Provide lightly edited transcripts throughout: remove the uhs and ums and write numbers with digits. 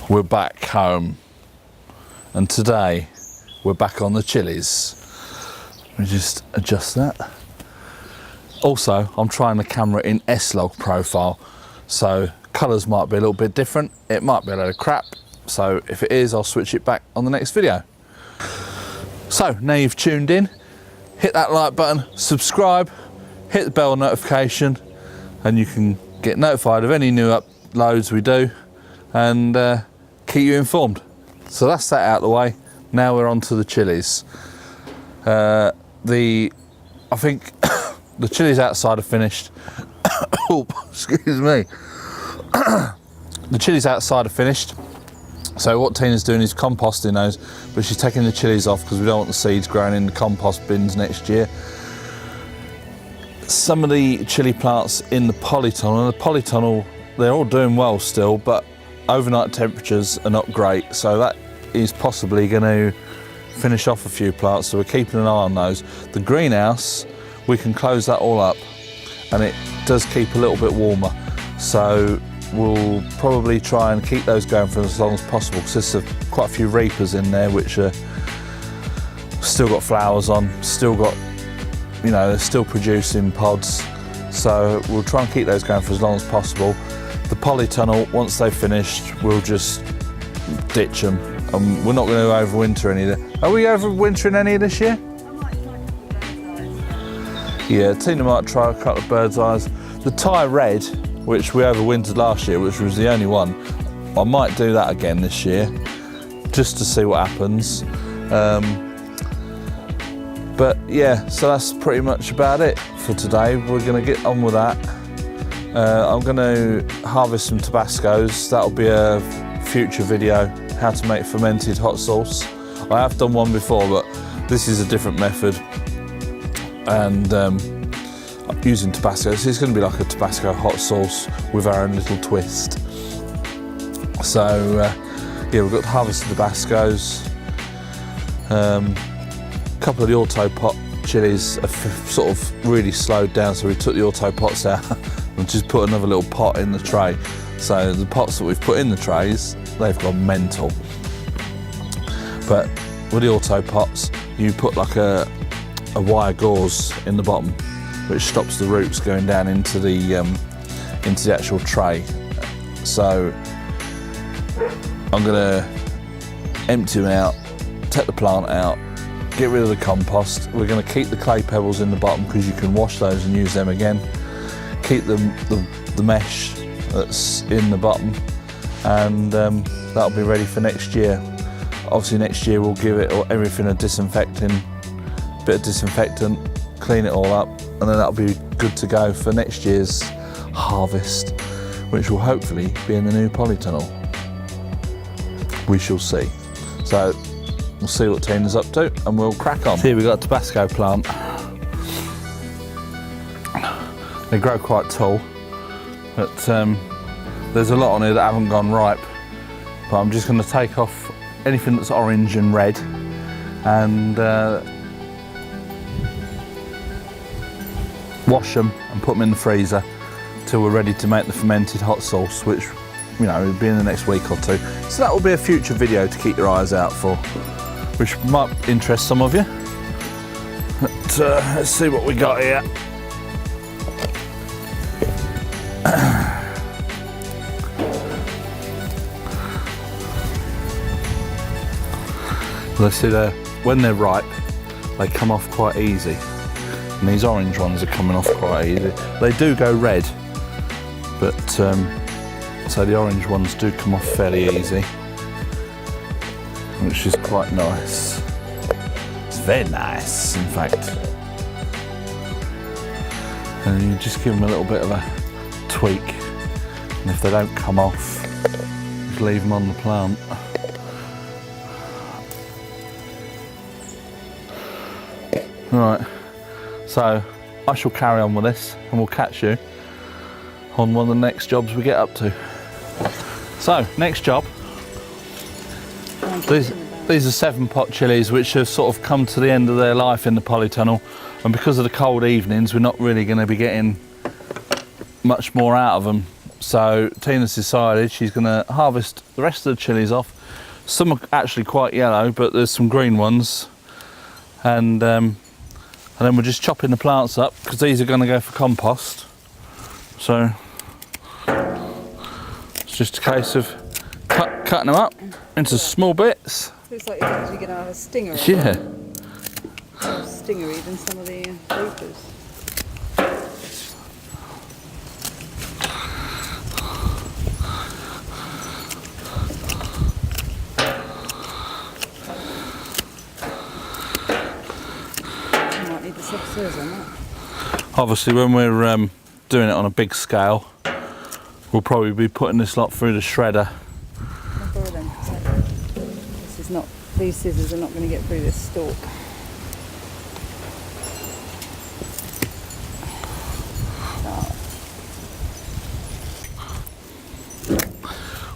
We're back home, and today we're back on the chilies. Let me just adjust that. Also, I'm trying the camera in S-Log profile, so colours might be a little bit different. It might be a load of crap, so if it is, I'll switch it back on the next video. So now you've tuned in, hit that like button, subscribe, hit the bell notification, and you can get notified of any new uploads we do, and keep you informed. So that's that out of the way. Now we're on to the chilies. I think the chilies outside are finished. Oh, excuse me. The chilies outside are finished. So what Tina's doing is composting those, but she's taking the chilies off because we don't want the seeds growing in the compost bins next year. Some of the chili plants in the polytunnel, they're all doing well still, but overnight temperatures are not great, so that is possibly going to finish off a few plants, so we're keeping an eye on those. The greenhouse, we can close that all up, and it does keep a little bit warmer, so we'll probably try and keep those going for as long as possible, because there's quite a few reapers in there which are still got flowers on, still got, you know, they're still producing pods, so we'll try and keep those going for as long as possible. The polytunnel, once they've finished, we'll just ditch them. We're not going to overwinter any of them. Are we overwintering any this year? I might try a bird's eyes. Yeah, Tina might try a couple of bird's eyes. The Thai red, which we overwintered last year, which was the only one, I might do that again this year, just to see what happens. But yeah, so that's pretty much about it for today. We're going to get on with that. I'm going to harvest some Tabascos. That'll be a future video, how to make fermented hot sauce. I have done one before, but this is a different method. And using Tabasco, so it's going to be like a Tabasco hot sauce with our own little twist. So yeah, we've got to harvest the Tabascos. A couple of the auto pot chilies have sort of really slowed down, so we took the auto pots out and just put another little pot in the tray. So the pots that we've put in the trays, they've gone mental. But with the auto pots, you put like a wire gauze in the bottom, which stops the roots going down into the actual tray. So I'm gonna empty them out, take the plant out, get rid of the compost. We're going to keep the clay pebbles in the bottom because you can wash those and use them again. Keep the mesh that's in the bottom, and that'll be ready for next year. Obviously next year we'll give it everything a bit of disinfectant, clean it all up, and then that'll be good to go for next year's harvest, which will hopefully be in the new polytunnel. We shall see. So we'll see what Tina's up to and we'll crack on. Here we've got a Tabasco plant. They grow quite tall, but there's a lot on here that haven't gone ripe. But I'm just going to take off anything that's orange and red and wash them and put them in the freezer till we're ready to make the fermented hot sauce, which, you know, will be in the next week or two. So that will be a future video to keep your eyes out for, which might interest some of you. But, let's see what we got here. Let's see, when they're ripe, they come off quite easy. And these orange ones are coming off quite easy. They do go red, but so the orange ones do come off fairly easy, which is quite nice. It's very nice, in fact. And you just give them a little bit of a tweak, and if they don't come off, just leave them on the plant. Right, so I shall carry on with this and we'll catch you on one of the next jobs we get up to. So, next job. These are 7-pot chilies which have sort of come to the end of their life in the polytunnel, and because of the cold evenings we're not really going to be getting much more out of them So Tina's decided she's going to harvest the rest of the chilies off. Some are actually quite yellow, but there's some green ones. And then we're just chopping the plants up because these are going to go for compost. So it's just a case of cutting them up into small bits. Looks like you're actually going to have a stinger. Yeah. More stingery than some of the reapers. You might need the soft scissors on that. Obviously, when we're doing it on a big scale, we'll probably be putting this lot through the shredder. I'll borrow them. This is not. These scissors are not going to get through this stalk.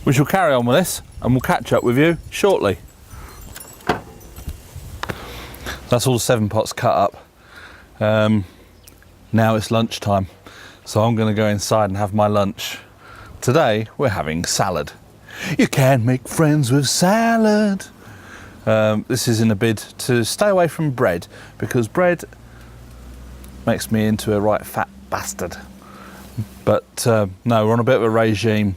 We shall carry on with this and we'll catch up with you shortly. That's all the 7 pots cut up. Now it's lunchtime, so I'm going to go inside and have my lunch. Today we're having salad. You can make friends with salad. This is in a bid to stay away from bread, because bread makes me into a right fat bastard. But no, we're on a bit of a regime.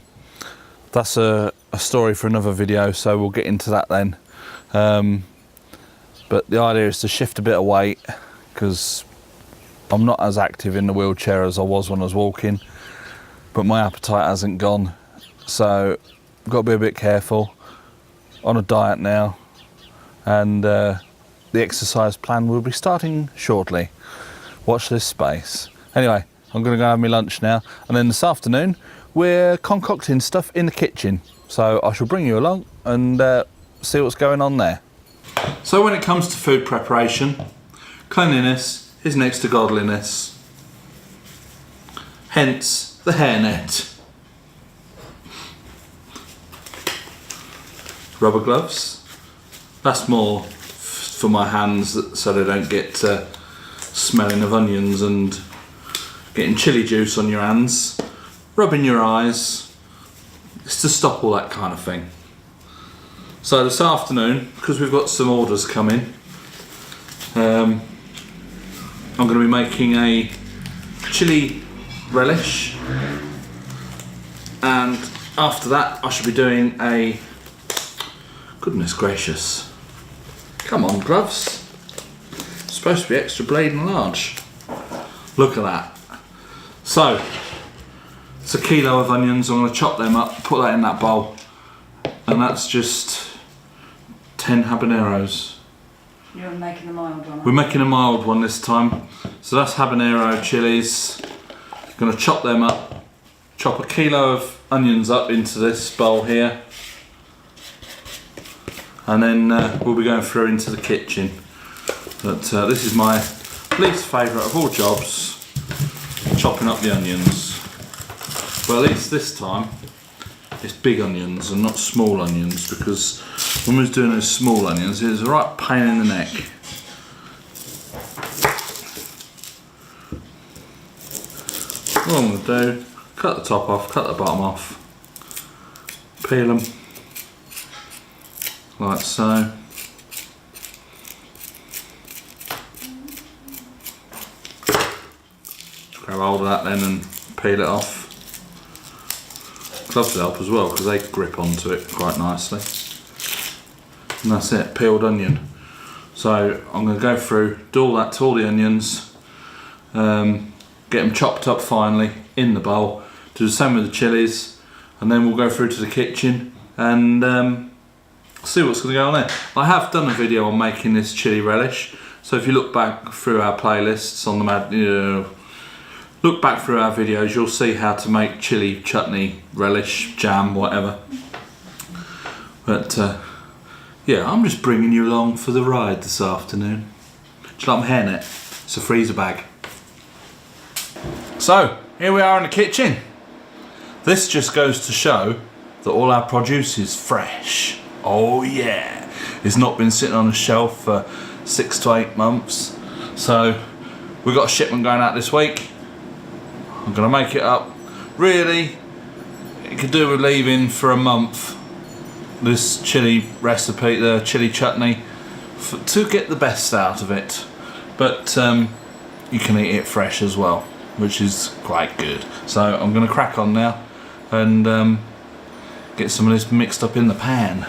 That's a story for another video, so we'll get into that then. But the idea is to shift a bit of weight, because I'm not as active in the wheelchair as I was when I was walking, but my appetite hasn't gone, so I've got to be a bit careful. On a diet now, and the exercise plan will be starting shortly. Watch this space. Anyway, I'm going to go have my lunch now, and then this afternoon we're concocting stuff in the kitchen, so I shall bring you along and see what's going on there. So when it comes to food preparation, cleanliness is next to godliness, hence the hairnet. Rubber gloves, that's more for my hands so they don't get smelling of onions and getting chili juice on your hands. Rubbing your eyes, it's to stop all that kind of thing. So this afternoon, because we've got some orders coming, I'm going to be making a chili relish, and after that I should be doing a, goodness gracious, come on gloves, it's supposed to be extra blade and large, look at that. So it's a kilo of onions. I'm going to chop them up, put that in that bowl, and that's just 10 habaneros. You're making a mild one. We're making a mild one this time. So that's habanero chilies. Going to chop them up, chop a kilo of onions up into this bowl here, and then we'll be going through into the kitchen. But this is my least favourite of all jobs, chopping up the onions. Well, at least this time it's big onions and not small onions, because when we was doing those small onions it was a right pain in the neck. What I'm going to do, cut the top off, cut the bottom off, peel them like so. Just grab hold of that then and peel it off. Gloves help as well because they grip onto it quite nicely. And that's it, peeled onion. So I'm going to go through, do all that to all the onions, get them chopped up finely in the bowl, do the same with the chilies, and then we'll go through to the kitchen and see what's going to go on there. I have done a video on making this chili relish, so if you look back through our playlists on the Mad, look back through our videos, you'll see how to make chili chutney, relish, jam, whatever. But yeah, I'm just bringing you along for the ride this afternoon. Do you like my hairnet? It's a freezer bag. So, here we are in the kitchen. This just goes to show that all our produce is fresh. Oh yeah. It's not been sitting on a shelf for 6 to 8 months. So, we've got a shipment going out this week. I'm going to make it up really you could do with leaving for a month this chili recipe, the chili chutney, to get the best out of it. But you can eat it fresh as well, which is quite good. So I'm going to crack on now and get some of this mixed up in the pan.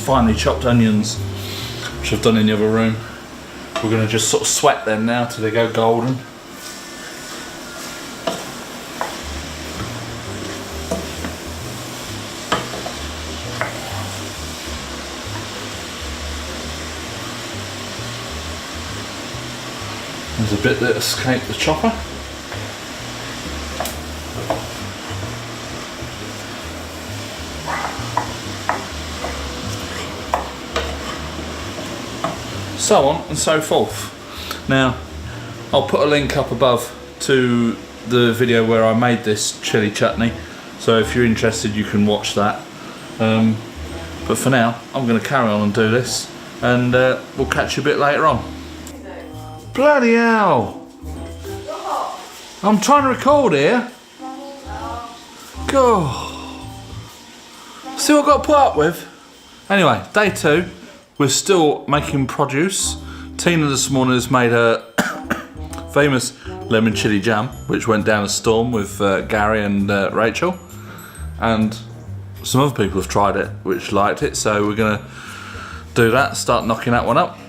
Finely chopped onions, which I've done in the other room. We're going to just sort of sweat them now till they go golden. There's a bit that escaped the chopper. So on and so forth. Now, I'll put a link up above to the video where I made this chili chutney, so if you're interested you can watch that. But for now, I'm going to carry on and do this, and we'll catch you a bit later on. Bloody hell! I'm trying to record here. God. See what I've got to put up with? Anyway, day 2. We're still making produce. Tina this morning has made her famous lemon chilli jam, which went down a storm with Gary and Rachel. And some other people have tried it, which liked it, so we're gonna do that, start knocking that one up.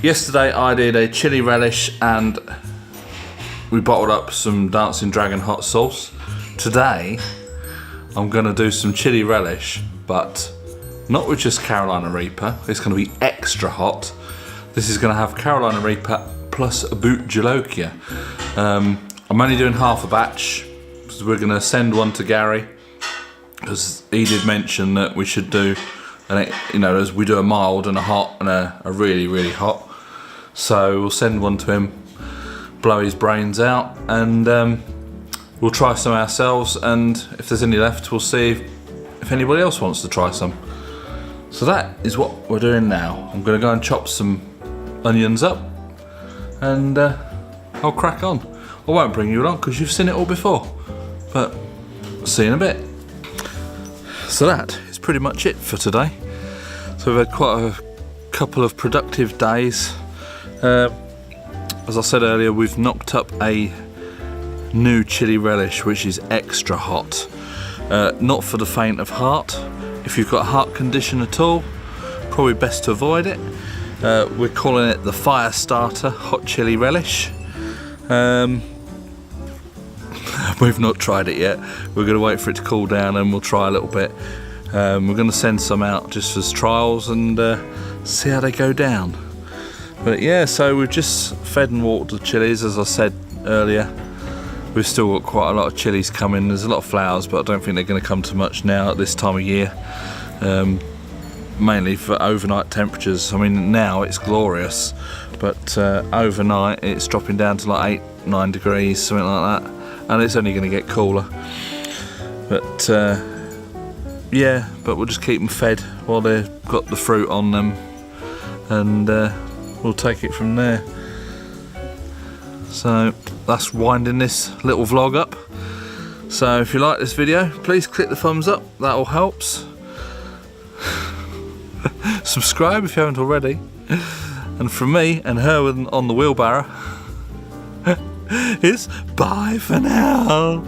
Yesterday I did a chili relish and we bottled up some Dancing Dragon hot sauce. Today I'm gonna do some chili relish, but not with just Carolina Reaper. It's going to be extra hot. This is going to have Carolina Reaper plus a boot jalokia. I'm only doing half a batch, so we're going to send one to Gary, because he did mention that we should do, you know, as we do a mild and a hot and a really, really hot. So we'll send one to him, blow his brains out, and we'll try some ourselves, and if there's any left, we'll see if anybody else wants to try some. So that is what we're doing now. I'm going to go and chop some onions up, and I'll crack on. I won't bring you along because you've seen it all before, but see you in a bit. So that is pretty much it for today. So we've had quite a couple of productive days. As I said earlier, we've knocked up a new chili relish which is extra hot. Not for the faint of heart. If you've got a heart condition at all, probably best to avoid it. We're calling it the Fire Starter Hot Chili Relish. We've not tried it yet. We're going to wait for it to cool down and we'll try a little bit. We're going to send some out just as trials and see how they go down. But yeah, so we've just fed and watered the chilies, as I said earlier. We've still got quite a lot of chilies coming. There's a lot of flowers, but I don't think they're going to come to much now at this time of year. Mainly for overnight temperatures. I mean, now it's glorious, but overnight it's dropping down to like 8-9 degrees, something like that, and it's only going to get cooler. But yeah, but we'll just keep them fed while they've got the fruit on them, and we'll take it from there. So that's winding this little vlog up. So if you like this video, please click the thumbs up, that all helps. Subscribe if you haven't already. And from me and her on the wheelbarrow, it's bye for now.